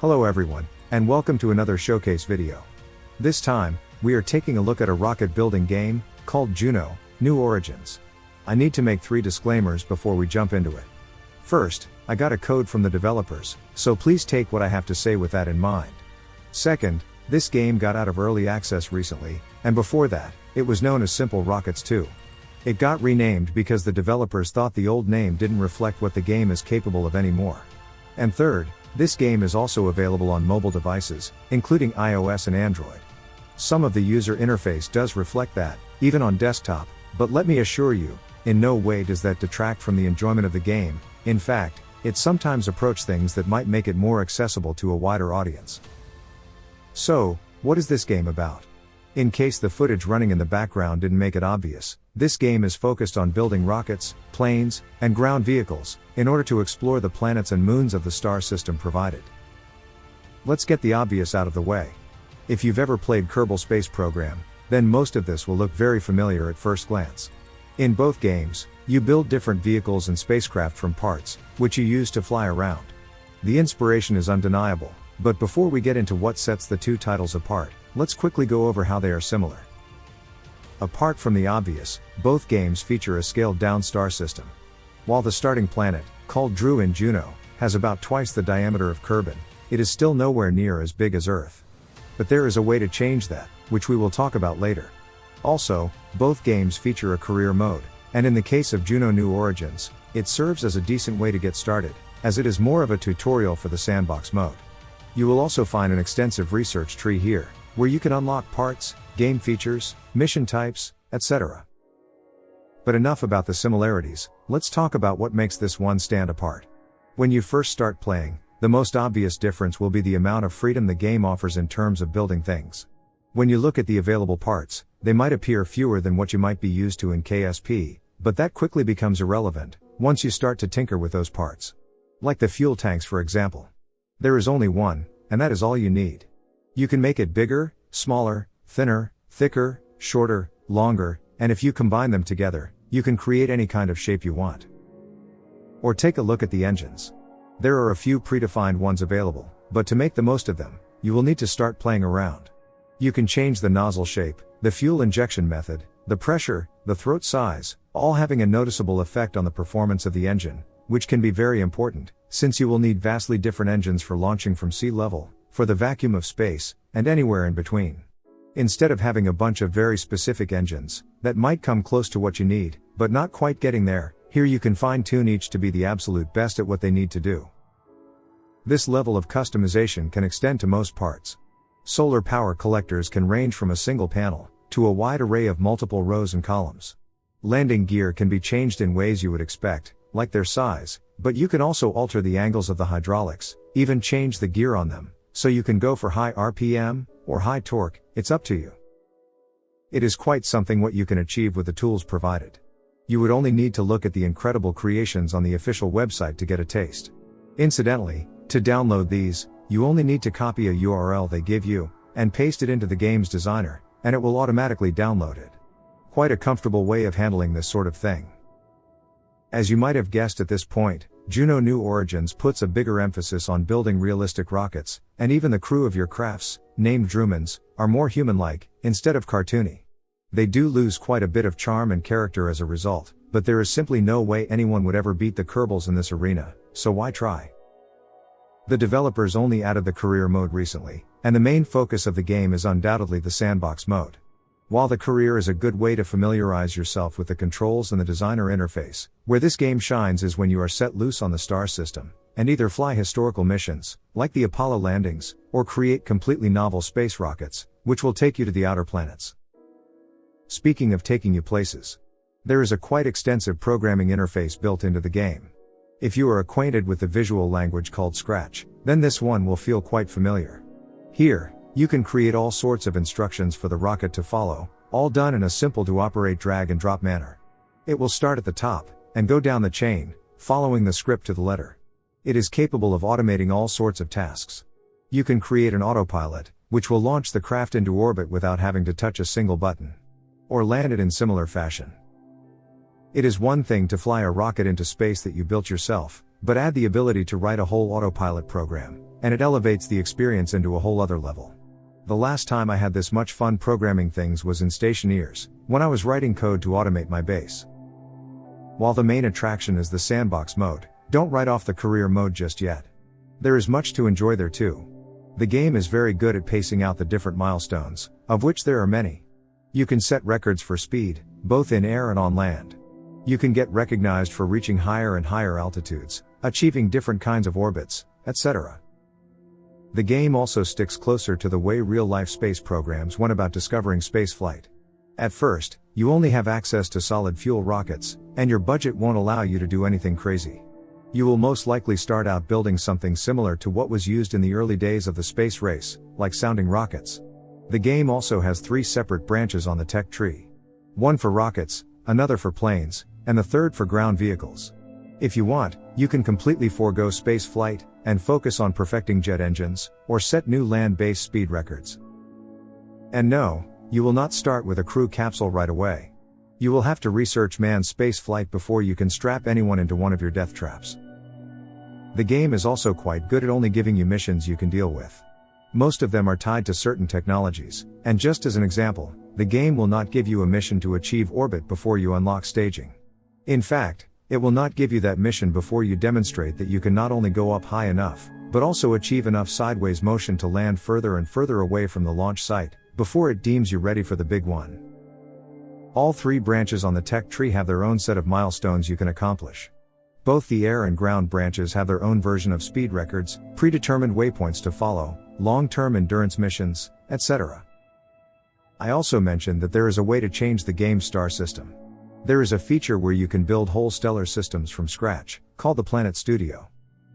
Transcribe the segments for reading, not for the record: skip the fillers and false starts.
Hello everyone, and welcome to another showcase video. This time, we are taking a look at a rocket building game, called Juno, New Origins. I need to make 3 disclaimers before we jump into it. First, I got a code from the developers, so please take what I have to say with that in mind. Second, this game got out of early access recently, and before that, it was known as Simple Rockets 2. It got renamed because the developers thought the old name didn't reflect what the game is capable of anymore. And third, this game is also available on mobile devices, including iOS and Android. Some of the user interface does reflect that, even on desktop, but let me assure you, in no way does that detract from the enjoyment of the game. In fact, it sometimes approaches things that might make it more accessible to a wider audience. So, what is this game about? In case the footage running in the background didn't make it obvious, this game is focused on building rockets, planes, and ground vehicles, in order to explore the planets and moons of the star system provided. Let's get the obvious out of the way. If you've ever played Kerbal Space Program, then most of this will look very familiar at first glance. In both games, you build different vehicles and spacecraft from parts, which you use to fly around. The inspiration is undeniable, but before we get into what sets the two titles apart, let's quickly go over how they are similar. Apart from the obvious, both games feature a scaled-down star system. While the starting planet, called Dru in Juno, has about twice the diameter of Kerbin, it is still nowhere near as big as Earth. But there is a way to change that, which we will talk about later. Also, both games feature a career mode, and in the case of Juno New Origins, it serves as a decent way to get started, as it is more of a tutorial for the sandbox mode. You will also find an extensive research tree here, where you can unlock parts, game features, mission types, etc. But enough about the similarities, let's talk about what makes this one stand apart. When you first start playing, the most obvious difference will be the amount of freedom the game offers in terms of building things. When you look at the available parts, they might appear fewer than what you might be used to in KSP, but that quickly becomes irrelevant, once you start to tinker with those parts. Like the fuel tanks for example. There is only one, and that is all you need. You can make it bigger, smaller, thinner, thicker, shorter, longer, and if you combine them together, you can create any kind of shape you want. Or take a look at the engines. There are a few predefined ones available, but to make the most of them, you will need to start playing around. You can change the nozzle shape, the fuel injection method, the pressure, the throat size, all having a noticeable effect on the performance of the engine, which can be very important, since you will need vastly different engines for launching from sea level, for the vacuum of space, and anywhere in between. Instead of having a bunch of very specific engines, that might come close to what you need, but not quite getting there, here you can fine-tune each to be the absolute best at what they need to do. This level of customization can extend to most parts. Solar power collectors can range from a single panel, to a wide array of multiple rows and columns. Landing gear can be changed in ways you would expect, like their size, but you can also alter the angles of the hydraulics, even change the gear on them, so you can go for high RPM, or high torque, it's up to you. It is quite something what you can achieve with the tools provided. You would only need to look at the incredible creations on the official website to get a taste. Incidentally, to download these, you only need to copy a URL they give you, and paste it into the game's designer, and it will automatically download it. Quite a comfortable way of handling this sort of thing. As you might have guessed at this point, Juno New Origins puts a bigger emphasis on building realistic rockets, and even the crew of your crafts, named Drumans, are more human-like, instead of cartoony. They do lose quite a bit of charm and character as a result, but there is simply no way anyone would ever beat the Kerbals in this arena, so why try? The developers only added the career mode recently, and the main focus of the game is undoubtedly the sandbox mode. While the career is a good way to familiarize yourself with the controls and the designer interface, where this game shines is when you are set loose on the star system, and either fly historical missions, like the Apollo landings, or create completely novel space rockets, which will take you to the outer planets. Speaking of taking you places, there is a quite extensive programming interface built into the game. If you are acquainted with the visual language called Scratch, then this one will feel quite familiar. Here, you can create all sorts of instructions for the rocket to follow, all done in a simple to operate drag and drop manner. It will start at the top, and go down the chain, following the script to the letter. It is capable of automating all sorts of tasks. You can create an autopilot, which will launch the craft into orbit without having to touch a single button. Or land it in similar fashion. It is one thing to fly a rocket into space that you built yourself, but add the ability to write a whole autopilot program, and it elevates the experience into a whole other level. The last time I had this much fun programming things was in Stationeers, when I was writing code to automate my base. While the main attraction is the sandbox mode, don't write off the career mode just yet. There is much to enjoy there too. The game is very good at pacing out the different milestones, of which there are many. You can set records for speed, both in air and on land. You can get recognized for reaching higher and higher altitudes, achieving different kinds of orbits, etc. The game also sticks closer to the way real-life space programs went about discovering spaceflight. At first, you only have access to solid fuel rockets, and your budget won't allow you to do anything crazy. You will most likely start out building something similar to what was used in the early days of the space race, like sounding rockets. The game also has 3 separate branches on the tech tree. One for rockets, another for planes, and the third for ground vehicles. If you want, you can completely forego space flight, and focus on perfecting jet engines, or set new land-based speed records. And no, you will not start with a crew capsule right away. You will have to research manned space flight before you can strap anyone into one of your death traps. The game is also quite good at only giving you missions you can deal with. Most of them are tied to certain technologies, and just as an example, the game will not give you a mission to achieve orbit before you unlock staging. In fact, it will not give you that mission before you demonstrate that you can not only go up high enough, but also achieve enough sideways motion to land further and further away from the launch site, before it deems you ready for the big one. All 3 branches on the tech tree have their own set of milestones you can accomplish. Both the air and ground branches have their own version of speed records, predetermined waypoints to follow, long-term endurance missions, etc. I also mentioned that there is a way to change the game's star system. There is a feature where you can build whole stellar systems from scratch, called the Planet Studio.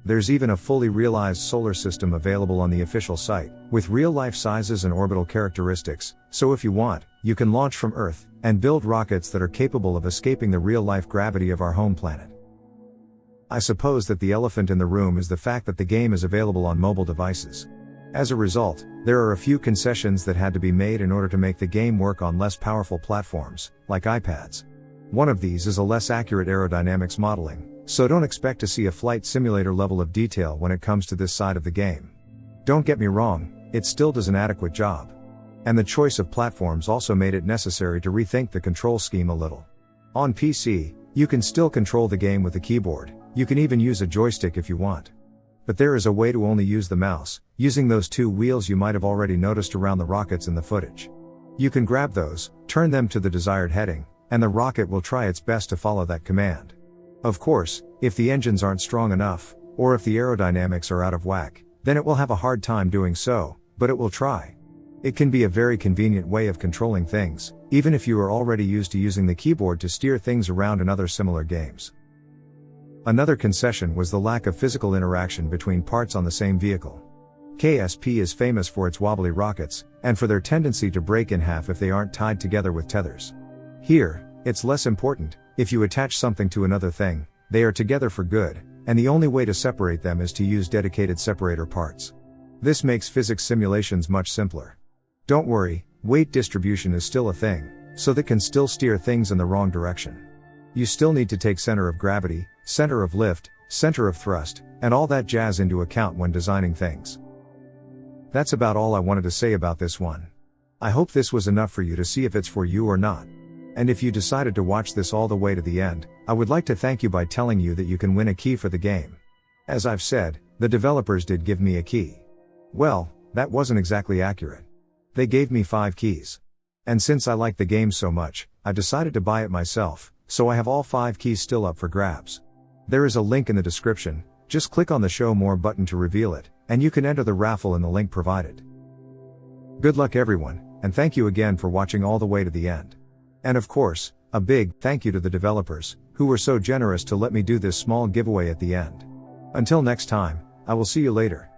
There's even a fully realized solar system available on the official site, with real-life sizes and orbital characteristics, so if you want, you can launch from Earth, and build rockets that are capable of escaping the real-life gravity of our home planet. I suppose that the elephant in the room is the fact that the game is available on mobile devices. As a result, there are a few concessions that had to be made in order to make the game work on less powerful platforms, like iPads. One of these is a less accurate aerodynamics modeling, so don't expect to see a flight simulator level of detail when it comes to this side of the game. Don't get me wrong, it still does an adequate job. And the choice of platforms also made it necessary to rethink the control scheme a little. On PC, you can still control the game with a keyboard, you can even use a joystick if you want. But there is a way to only use the mouse, using those 2 wheels you might have already noticed around the rockets in the footage. You can grab those, turn them to the desired heading, and the rocket will try its best to follow that command. Of course, if the engines aren't strong enough, or if the aerodynamics are out of whack, then it will have a hard time doing so, but it will try. It can be a very convenient way of controlling things, even if you are already used to using the keyboard to steer things around in other similar games. Another concession was the lack of physical interaction between parts on the same vehicle. KSP is famous for its wobbly rockets, and for their tendency to break in half if they aren't tied together with tethers. Here, it's less important. If you attach something to another thing, they are together for good, and the only way to separate them is to use dedicated separator parts. This makes physics simulations much simpler. Don't worry, weight distribution is still a thing, so that can still steer things in the wrong direction. You still need to take center of gravity, center of lift, center of thrust, and all that jazz into account when designing things. That's about all I wanted to say about this one. I hope this was enough for you to see if it's for you or not. And if you decided to watch this all the way to the end, I would like to thank you by telling you that you can win a key for the game. As I've said, the developers did give me a key. Well, that wasn't exactly accurate. They gave me 5 keys. And since I like the game so much, I decided to buy it myself, so I have all 5 keys still up for grabs. There is a link in the description, just click on the Show More button to reveal it, and you can enter the raffle in the link provided. Good luck everyone, and thank you again for watching all the way to the end. And of course, a big thank you to the developers, who were so generous to let me do this small giveaway at the end. Until next time, I will see you later.